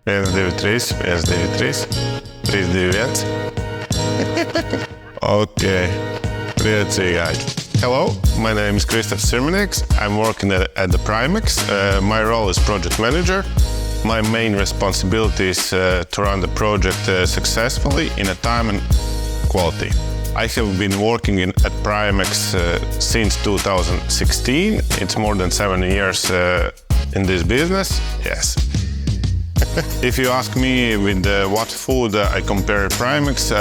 1, 2, 3, 1, 2, 3, 3, 2, 1. Okay, priecīgāji. Hello, my name is Kristaps Cirmenieks. I'm working at the PrīmX. My role is project manager. My main responsibility is to run the project successfully in a time and quality. I have been working at PrīmX since 2016. It's more than 7 years in this business. Yes. If you ask me with what food I compare PrīmX,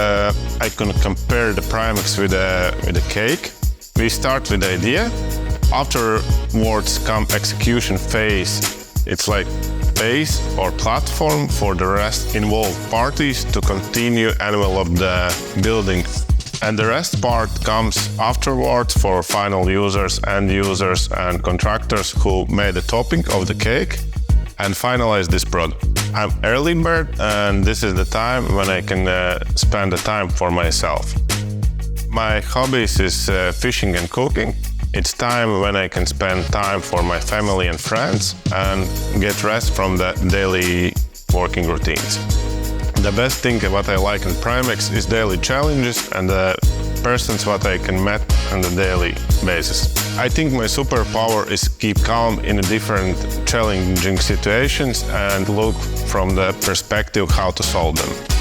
I can compare the PrīmX with a cake. We start with the idea. Afterwards come execution phase. It's like base or platform for the rest involved parties to continue envelope the building. And the rest part comes afterwards for final users, end users and contractors who made the topping of the cake and finalize this product. I'm early bird and this is the time when I can spend the time for myself. My hobbies is fishing and cooking. It's time when I can spend time for my family and friends and get rest from the daily working routines. The best thing what I like in PrīmX is daily challenges and the persons what I can meet on a daily basis. I think my superpower is keep calm in different challenging situations and look from the perspective how to solve them.